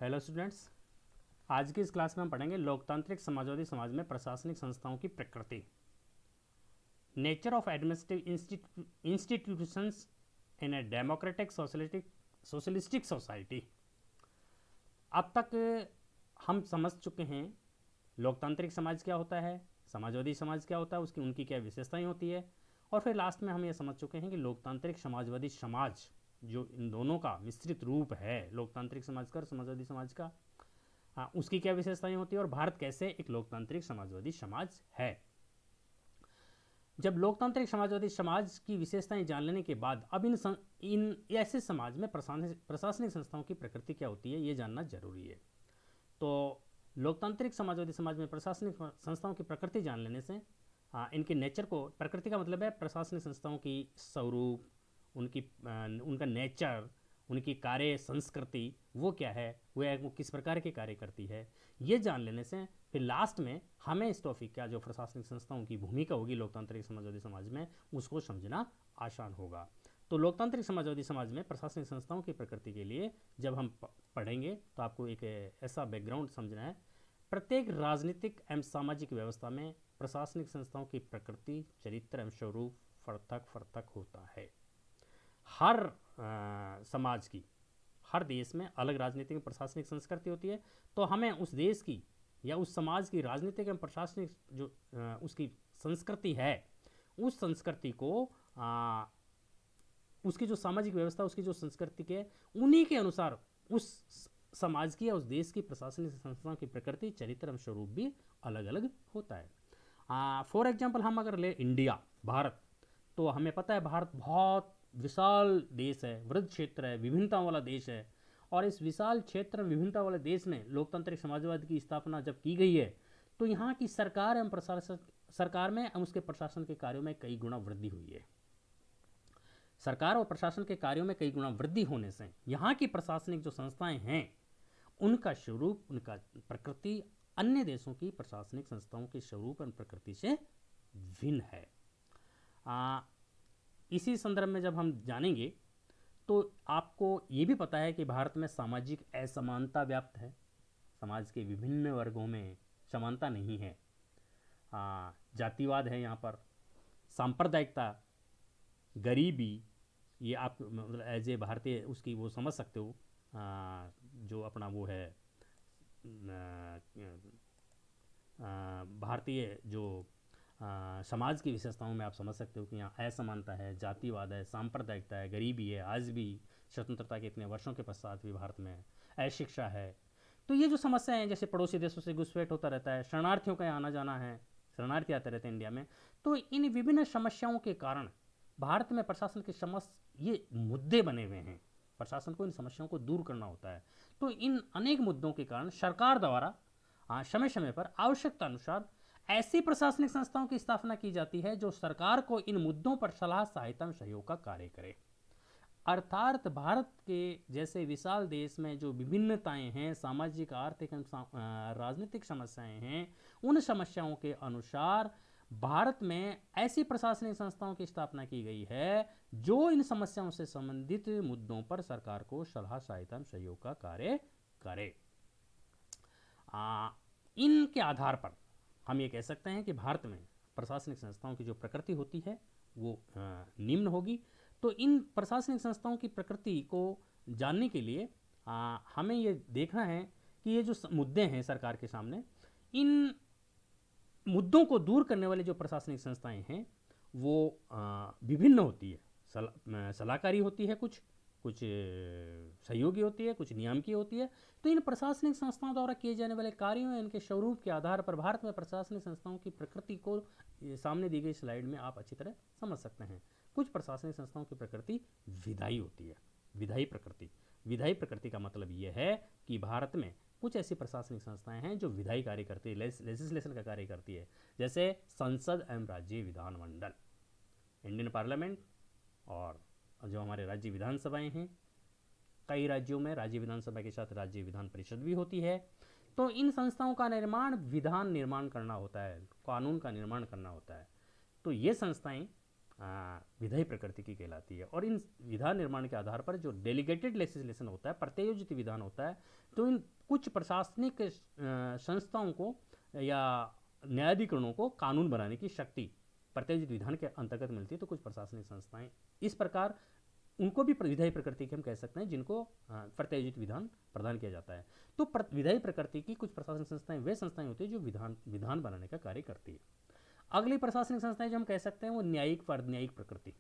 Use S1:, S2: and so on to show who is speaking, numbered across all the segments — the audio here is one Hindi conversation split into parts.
S1: हेलो स्टूडेंट्स, आज की इस क्लास में हम पढ़ेंगे लोकतांत्रिक समाजवादी समाज में प्रशासनिक संस्थाओं की प्रकृति, nature of administrative institutions in a democratic socialistic society. अब तक हम समझ चुके हैं लोकतांत्रिक समाज क्या होता है, समाजवादी समाज क्या होता है, उसकी उनकी क्या विशेषताएं होती है, और फिर लास्ट में हम ये समझ चुके हैं कि लोकतांत्रिक समाजवादी समाज जो इन दोनों का मिश्रित रूप है, लोकतांत्रिक समाज का और समाजवादी समाज का, हाँ, उसकी क्या विशेषताएं होती है और भारत कैसे एक लोकतांत्रिक समाजवादी समाज है। जब लोकतांत्रिक समाजवादी समाज की विशेषताएं जान लेने के बाद अब इन ऐसे समाज में प्रशासनिक संस्थाओं की प्रकृति क्या होती है ये जानना जरूरी है। तो लोकतांत्रिक समाजवादी समाज में प्रशासनिक संस्थाओं की प्रकृति जान लेने से इनके नेचर को, प्रकृति का मतलब है प्रशासनिक संस्थाओं की स्वरूप, उनका नेचर, उनकी कार्य संस्कृति वो क्या है, वो किस प्रकार के कार्य करती है, ये जान लेने से फिर लास्ट में हमें इस टॉपिक का जो प्रशासनिक संस्थाओं की भूमिका होगी लोकतांत्रिक समाजवादी समाज में उसको समझना आसान होगा। तो लोकतांत्रिक समाजवादी समाज में प्रशासनिक संस्थाओं की प्रकृति के लिए जब हम पढ़ेंगे तो आपको एक ऐसा बैकग्राउंड समझना है। प्रत्येक राजनीतिक एवं सामाजिक व्यवस्था में प्रशासनिक संस्थाओं की प्रकृति, चरित्र एवं स्वरूप फर्क फर्क होता है। हर समाज की, हर देश में अलग राजनीतिक प्रशासनिक संस्कृति होती है। तो हमें उस देश की या उस समाज की राजनीतिक एवं प्रशासनिक जो उसकी संस्कृति है, उस संस्कृति को उसकी जो सामाजिक व्यवस्था, उसकी जो संस्कृति के, उन्हीं के अनुसार उस समाज की या उस देश की प्रशासनिक संस्थाओं की प्रकृति, चरित्र एवं स्वरूप भी अलग अलग होता है। फॉर एग्जाम्पल हम अगर ले इंडिया, भारत, तो हमें पता है भारत बहुत विशाल देश है, वृद्ध क्षेत्र है, विभिन्नता वाला देश है। और इस विशाल क्षेत्र विभिन्नता वाले देश में लोकतांत्रिक समाजवाद की स्थापना जब की गई है तो यहाँ की सरकार एवं प्रशासन, सरकार में एवं उसके प्रशासन के कार्यों में कई गुना वृद्धि हुई है। सरकार और प्रशासन के कार्यों में कई गुना वृद्धि होने से यहाँ की प्रशासनिक जो संस्थाएं हैं उनका स्वरूप, उनका प्रकृति अन्य देशों की प्रशासनिक संस्थाओं के स्वरूप और प्रकृति से भिन्न है। इसी संदर्भ में जब हम जानेंगे तो आपको ये भी पता है कि भारत में सामाजिक असमानता व्याप्त है। समाज के विभिन्न वर्गों में समानता नहीं है। जातिवाद है यहाँ पर, सांप्रदायिकता, गरीबी, ये आप मतलब एज ए भारतीय उसकी वो समझ सकते हो। जो अपना वो है भारतीय जो समाज की विशेषताओं में आप समझ सकते हो कि यहाँ असमानता है, जातिवाद है, सांप्रदायिकता है, गरीबी है, आज भी स्वतंत्रता के इतने वर्षों के पश्चात भी भारत में अशिक्षा है। तो ये जो समस्याएं हैं, जैसे पड़ोसी देशों से घुसपैठ होता रहता है, शरणार्थियों का आना जाना है, शरणार्थी आते रहते हैं इंडिया में, तो इन विभिन्न समस्याओं के कारण भारत में प्रशासन के समस्या, ये मुद्दे बने हुए हैं, प्रशासन को इन समस्याओं को दूर करना होता है। तो इन अनेक मुद्दों के कारण सरकार द्वारा समय समय पर आवश्यकता अनुसार ऐसी प्रशासनिक संस्थाओं की स्थापना की जाती है जो सरकार को इन मुद्दों पर सलाह, सहायता और सहयोग का कार्य करे। अर्थात भारत के जैसे विशाल देश में जो विभिन्नताएं हैं, सामाजिक, आर्थिक राजनीतिक समस्याएं हैं, उन समस्याओं के अनुसार भारत में ऐसी प्रशासनिक संस्थाओं की स्थापना की गई है जो इन समस्याओं से संबंधित मुद्दों पर सरकार को सलाह, सहायता, सहयोग का कार्य करे। इनके आधार पर हम ये कह सकते हैं कि भारत में प्रशासनिक संस्थाओं की जो प्रकृति होती है वो निम्न होगी। तो इन प्रशासनिक संस्थाओं की प्रकृति को जानने के लिए हमें ये देखना है कि ये जो मुद्दे हैं सरकार के सामने, इन मुद्दों को दूर करने वाली जो प्रशासनिक संस्थाएं हैं वो विभिन्न होती है। सलाहकारी होती है, कुछ सहयोगी होती है, कुछ नियामकीय होती है। तो इन प्रशासनिक संस्थाओं द्वारा किए जाने वाले कार्यों या इनके स्वरूप के आधार पर भारत में प्रशासनिक संस्थाओं की प्रकृति को सामने दी गई स्लाइड में आप अच्छी तरह समझ सकते हैं। कुछ प्रशासनिक संस्थाओं की प्रकृति विधायी होती है, विधायी प्रकृति। विधायी प्रकृति का मतलब यह है कि भारत में कुछ ऐसी प्रशासनिक संस्थाएं हैं जो विधायी कार्य करती है, लेजिस्लेशन का कार्य करती है, जैसे संसद एवं राज्य विधानमंडल, इंडियन पार्लियामेंट, और जो हमारे राज्य विधानसभाएं हैं, कई राज्यों में राज्य विधानसभा के साथ राज्य विधान परिषद भी होती है। तो इन संस्थाओं का निर्माण विधान निर्माण करना होता है, कानून का निर्माण करना होता है। तो ये संस्थाएं विधायी प्रकृति की कहलाती है। और इन विधान निर्माण के आधार पर जो डेलीगेटेड लेजिस्लेशन होता है, प्रत्यायोजित विधान होता है, तो इन कुछ प्रशासनिक संस्थाओं को या न्यायाधिकरणों को कानून बनाने की शक्ति प्रत्यायोजित विधान के अंतर्गत मिलती है। तो कुछ प्रशासनिक संस्थाएं इस प्रकार, उनको भी विधायी प्रकृति के हम कह सकते हैं, जिनको प्रत्यायोजित विधान प्रदान किया जाता है। तो विधायी प्रकृति की कुछ प्रशासनिक संस्थाएं वे संस्थाएं होती है जो विधान बनाने का कार्य करती है। अगली प्रशासनिक संस्थाएं जो हम कह सकते हैं वो न्यायिक व अर्धन्यायिक प्रकृति।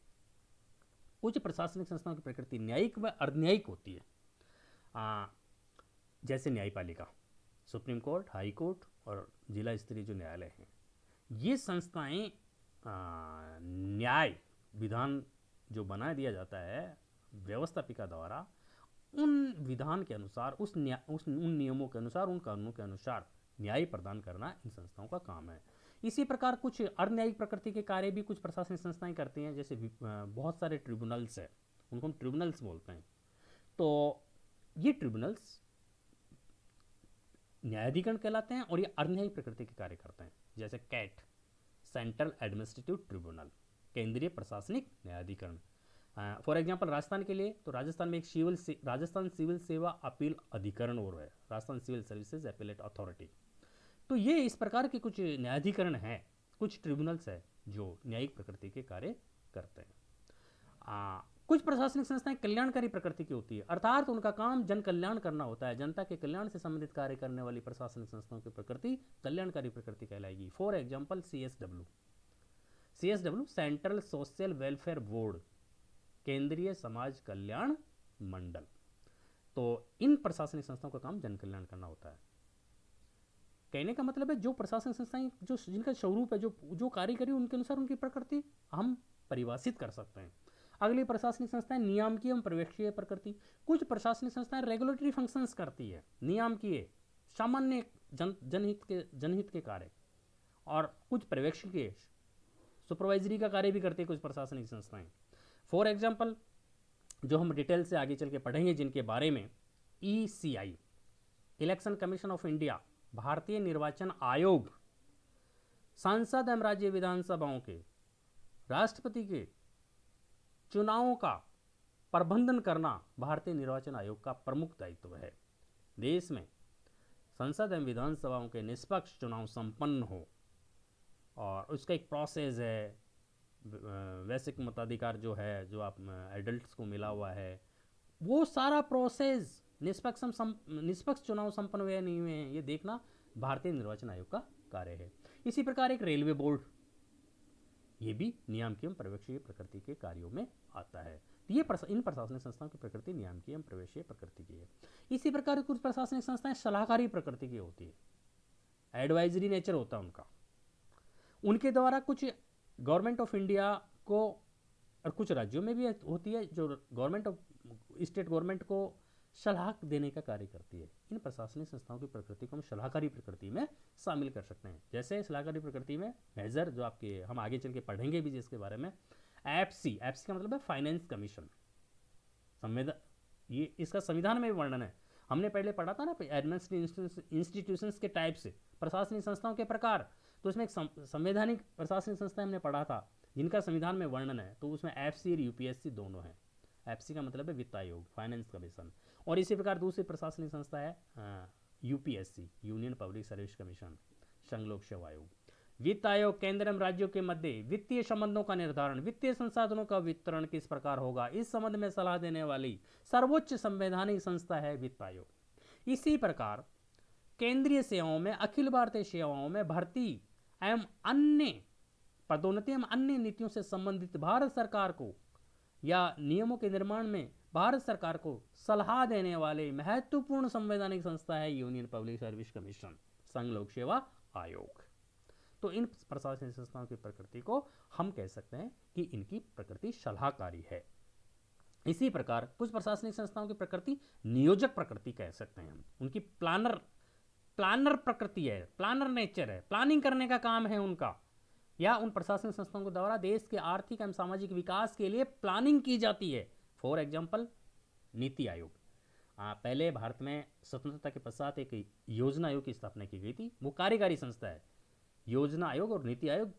S1: कुछ प्रशासनिक संस्थाओं की प्रकृति न्यायिक व अर्धन्यायिक होती है, जैसे न्यायपालिका, सुप्रीम कोर्ट, हाई कोर्ट और जिला स्तरीय जो न्यायालय हैं। ये संस्थाएं न्याय विधान जो बना दिया जाता है व्यवस्थापिका द्वारा, उन विधान के अनुसार, उन नियमों के अनुसार, उन कानूनों के अनुसार न्याय प्रदान करना इन संस्थाओं का काम है। इसी प्रकार कुछ अर्धन्यायिक प्रकृति के कार्य भी कुछ प्रशासनिक संस्थाएं करती हैं, जैसे बहुत सारे ट्रिब्यूनल्स है, उनको हम ट्रिब्यूनल्स बोलते हैं। तो ये ट्रिब्यूनल्स न्यायाधिकरण कहलाते हैं और ये अर्धन्यायिक प्रकृति के कार्य करते हैं, जैसे कैट, सेंट्रल एडमिनिस्ट्रेटिव ट्रिब्यूनल, केंद्रीय प्रशासनिक न्यायाधिकरण। फॉर एग्जांपल राजस्थान के लिए, तो राजस्थान में एक राजस्थान सिविल सेवा अपील अधिकरण और है, Rajasthan civil services appellate authority. तो ये इस प्रकार के कुछ न्यायाधिकरण हैं, कुछ ट्रिब्यूनल्स है जो न्यायिक प्रकृति के कार्य करते हैं। कुछ प्रशासनिक संस्थाएं कल्याणकारी प्रकृति की होती है, अर्थात उनका काम जन कल्याण करना होता है। जनता के कल्याण से संबंधित कार्य करने वाली प्रशासनिक संस्थाओं की प्रकृति कल्याणकारी प्रकृति कहलाएगी। For example CSW central social welfare board, केंद्रीय समाज कल्याण मंडल। तो इन प्रशासनिक संस्थाओं का काम जन कल्याण करना होता है। कहने का मतलब है जो प्रशासनिक संस्थाएं जो जिनका स्वरूप है, जो कार्य करें, उनके अनुसार उनकी प्रकृति हम परिभाषित कर सकते हैं। अगली प्रशासनिक संस्थाएं नियामकीय एवं पर्यवेक्षीय प्रकृति। कुछ प्रशासनिक संस्थाएं रेगुलेटरी फंक्शंस करती है, नियामकीय सामान्य जनहित के कार्य, और कुछ पर्यवेक्षीय सुपरवाइजरी का कार्य भी करती है कुछ प्रशासनिक संस्थाएं। फॉर एग्जाम्पल जो हम डिटेल से आगे चल के पढ़ेंगे, जिनके बारे में ECI, election commission of India, भारतीय निर्वाचन आयोग, संसद एवं राज्य विधानसभाओं के राष्ट्रपति के चुनावों का प्रबंधन करना भारतीय निर्वाचन आयोग का प्रमुख दायित्व है। देश में संसद एवं विधानसभाओं के निष्पक्ष चुनाव संपन्न हो, और उसका एक प्रोसेस है। वैश्विक मताधिकार जो है, जो आप एडल्ट्स को मिला हुआ है, वो सारा प्रोसेस निष्पक्ष चुनाव संपन्न हुए या नहीं हुए हैं, ये देखना भारतीय निर्वाचन आयोग का कार्य है। इसी प्रकार एक रेलवे बोर्ड, ये भी नियामकीय एवं पर्यवेक्षीय प्रकृति के कार्यों में आता है। ये इन प्रशासनिक संस्थाओं की प्रकृति नियामकीय एवं पर्यवेक्षीय प्रकृति की है। इसी प्रकार कुछ प्रशासनिक संस्थाएं सलाहकारी प्रकृति की होती है, एडवाइजरी नेचर होता है उनका। उनके द्वारा कुछ गवर्नमेंट ऑफ इंडिया को, और कुछ राज्यों में भी होती है, जो स्टेट गवर्नमेंट को सलाह देने का कार्य करती है। इन प्रशासनिक संस्थाओं की प्रकृति को हम सलाहकारी प्रकृति में शामिल कर सकते हैं। जैसे सलाहकारी प्रकृति में मेजर जो आपके हम आगे चल के पढ़ेंगे भी जिसके बारे में, एफसी का मतलब है फाइनेंस कमीशन, ये इसका संविधान में भी वर्णन है। हमने पहले पढ़ा था ना एडमिनिस्ट्रेटिव इंस्टीट्यूशंस के टाइप से, प्रशासनिक संस्थाओं के प्रकार, तो उसमें एक संवैधानिक प्रशासनिक संस्था हमने पढ़ा था जिनका संविधान में वर्णन है। तो उसमें एफसी और यूपीएससी दोनों हैं। एफसी का मतलब है वित्त आयोग, फाइनेंस कमीशन, और इसी प्रकार दूसरी प्रशासनिक संस्था है UPSC, union public service commission, संघ लोक सेवा आयोग। वित्त आयोग केंद्र एवं राज्यों के मध्य वित्तीय संबंधों का निर्धारण, वित्तीय संसाधनों का वितरण किस प्रकार होगा, इस संबंध में सलाह देने वाली सर्वोच्च संवैधानिक संस्था है वित्त आयोग। इसी प्रकार केंद्रीय सेवाओं में, अखिल भारतीय सेवाओं में भर्ती एवं अन्य पदोन्नति एवं अन्य नीतियों से संबंधित भारत सरकार को या नियमों के निर्माण में भारत सरकार को सलाह देने वाले महत्वपूर्ण संवैधानिक संस्था है यूनियन पब्लिक सर्विस कमीशन, संघ लोक सेवा आयोग। तो इन प्रशासनिक संस्थाओं की प्रकृति को हम कह सकते हैं कि इनकी प्रकृति सलाहकारी है। इसी प्रकार कुछ प्रशासनिक संस्थाओं की प्रकृति नियोजक प्रकृति कह सकते हैं हम। उनकी प्लानर प्रकृति है, प्लानर नेचर है, प्लानिंग करने का काम है उनका, या उन प्रशासनिक संस्थाओं के द्वारा देश के आर्थिक एवं सामाजिक विकास के लिए प्लानिंग की जाती है। फॉर एग्जाम्पल नीति आयोग, पहले भारत में स्वतंत्रता के पश्चात एक योजना आयोग की स्थापना की गई थी, वो कार्यकारी संस्था है। योजना आयोग और नीति आयोग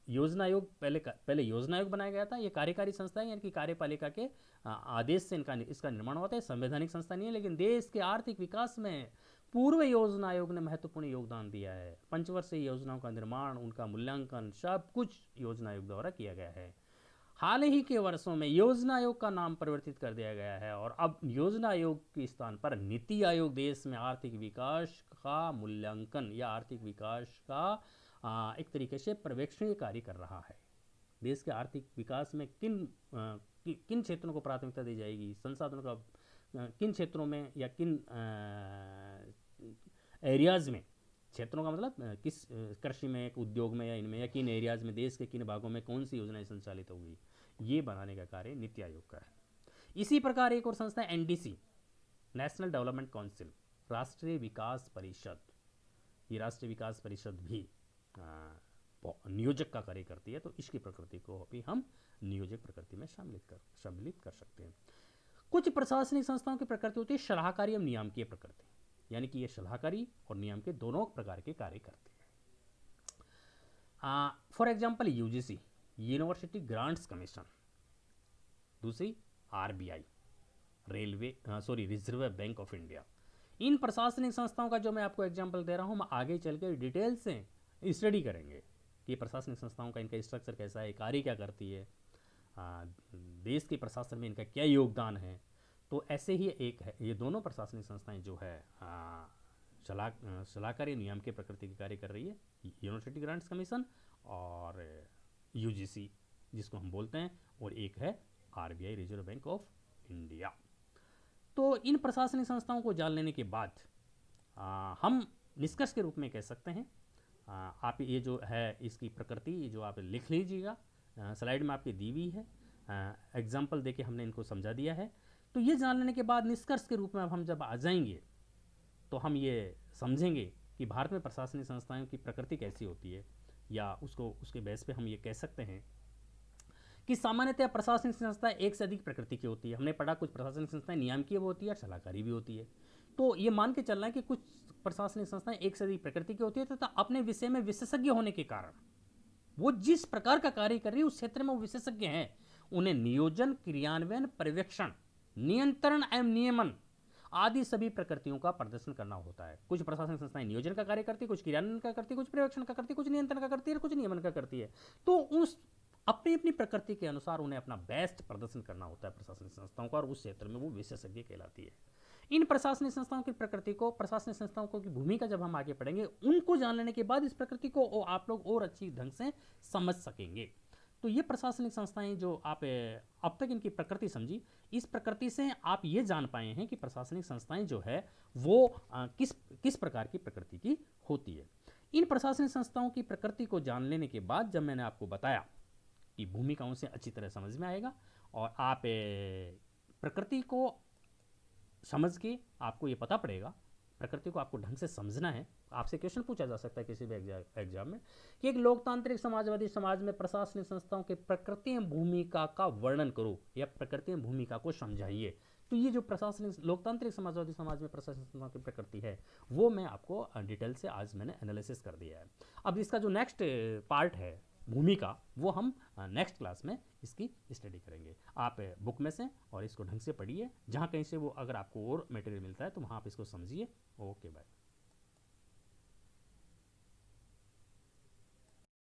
S1: योजना आयोग पहले योजना आयोग बनाया गया था। ये कार्यकारी संस्था है, यानी कि कार्यपालिका के आदेश से इसका निर्माण होता है। संवैधानिक संस्था नहीं है, लेकिन देश के आर्थिक विकास में पूर्व योजना आयोग ने महत्वपूर्ण योगदान दिया है। पंचवर्षीय योजनाओं का निर्माण, उनका मूल्यांकन, सब कुछ योजना आयोग द्वारा किया गया है। हाल ही के वर्षों में योजना आयोग का नाम परिवर्तित कर दिया गया है और अब योजना आयोग के स्थान पर नीति आयोग देश में आर्थिक विकास का मूल्यांकन या आर्थिक विकास का एक तरीके से पर्यवेक्षणीय कार्य कर रहा है। देश के आर्थिक विकास में किन क्षेत्रों को प्राथमिकता दी जाएगी, संसाधनों का किन क्षेत्रों में या किन एरियाज़ में, क्षेत्रों का मतलब किस कृषि में, उद्योग में या इनमें, या किन एरियाज़ में, देश के किन भागों में कौन सी योजनाएं संचालित होगी, ये बनाने का कार्य नीति आयोग का है। इसी प्रकार एक और संस्था है एनडीसी, नेशनल डेवलपमेंट काउंसिल, राष्ट्रीय विकास परिषद। ये राष्ट्रीय विकास परिषद भी नियोजक का कार्य करती है, तो इसकी प्रकृति को भी हम नियोजक प्रकृति में सम्मिलित कर सकते हैं। कुछ प्रशासनिक संस्थाओं की प्रकृति होती है सलाहकारी एवं नियामकीय प्रकृति, यानी कि ये सलाहकारी और नियम के दोनों प्रकार के कार्य करते हैं। For example UGC, university grants commission, दूसरी RBI, reserve bank of India. इन प्रशासनिक संस्थाओं का जो मैं आपको एग्जाम्पल दे रहा हूँ, हम आगे चल के डिटेल से स्टडी करेंगे कि प्रशासनिक संस्थाओं का इनका स्ट्रक्चर कैसा है, कार्य क्या करती है, देश के प्रशासन में इनका क्या योगदान है। तो ऐसे ही एक है, ये दोनों प्रशासनिक संस्थाएं जो है सलाहकारी नियम के प्रकृति के कार्य कर रही है, यूनिवर्सिटी ग्रांट्स कमीशन और यूजीसी जिसको हम बोलते हैं, और एक है RBI, reserve bank of India. तो इन प्रशासनिक संस्थाओं को जान लेने के बाद हम निष्कर्ष के रूप में कह सकते हैं, आप ये जो है इसकी प्रकृति ये जो आप लिख लीजिएगा, स्लाइड में आपकी दी हुई है, एग्जाम्पल देके हमने इनको समझा दिया है। तो ये जान लेने के बाद निष्कर्ष के रूप में अब हम जब आ जाएंगे तो हम ये समझेंगे कि भारत में प्रशासनिक संस्थाओं की प्रकृति कैसी होती है, या उसके बेस पे हम ये कह सकते हैं कि सामान्यतः प्रशासनिक संस्था एक से अधिक प्रकृति की होती है। हमने पढ़ा कुछ प्रशासनिक संस्थाएं नियामकीय भी होती है और सलाहकारी भी होती है। तो ये मान के चलना है कि कुछ प्रशासनिक संस्थाएं एक से अधिक प्रकृति की होती है तथा अपने विषय में विशेषज्ञ होने के कारण वो जिस प्रकार का कार्य कर रही है उस क्षेत्र में वो विशेषज्ञ हैं, उन्हें नियोजन, क्रियान्वयन, पर्यवेक्षण, नियंत्रण एवं नियमन आदि सभी प्रकृतियों का प्रदर्शन करना होता है। कुछ प्रशासनिक संस्थाएं नियोजन का कार्य करती है, कुछ क्रियान्वयन का करती है, कुछ पर्यवेक्षण का करती है, कुछ नियंत्रण का करती है, कुछ नियमन का करती है। तो उस अपनी अपनी प्रकृति के अनुसार उन्हें अपना बेस्ट प्रदर्शन करना होता है प्रशासनिक संस्थाओं का, और उस क्षेत्र में वो विशेषज्ञ कहलाती है। इन प्रशासनिक संस्थाओं की प्रकृति को, प्रशासनिक संस्थाओं की भूमिका जब हम आगे पढ़ेंगे, उनको जान लेने के बाद इस प्रकृति को आप लोग और अच्छी ढंग से समझ सकेंगे। तो ये प्रशासनिक संस्थाएं जो आप अब तक इनकी प्रकृति समझी, इस प्रकृति से आप ये जान पाए हैं कि प्रशासनिक संस्थाएं जो है वो किस प्रकार की प्रकृति की होती है। इन प्रशासनिक संस्थाओं की प्रकृति को जान लेने के बाद जब मैंने आपको बताया कि भूमिकाओं से अच्छी तरह समझ में आएगा, और आप प्रकृति को समझ के आपको ये पता पड़ेगा, प्रकृति को आपको ढंग से समझना है। आपसे क्वेश्चन पूछा जा सकता है किसी भी एग्जाम में कि एक लोकतांत्रिक समाजवादी समाज में प्रशासनिक संस्थाओं के प्रकृति एवं भूमिका का वर्णन करो या प्रकृति एवं भूमिका को समझाइए। तो ये जो प्रशासनिक लोकतांत्रिक समाजवादी समाज में प्रशासनिक संस्थाओं की प्रकृति है वो मैं आपको डिटेल से आज मैंने एनालिसिस कर दिया है। अब इसका जो नेक्स्ट पार्ट है भूमिका, वो हम नेक्स्ट क्लास में इसकी स्टडी करेंगे। आप बुक में से और इसको ढंग से पढ़िए, जहाँ कहीं से वो अगर आपको और मटेरियल मिलता है तो वहाँ आप इसको समझिए। Okay bye.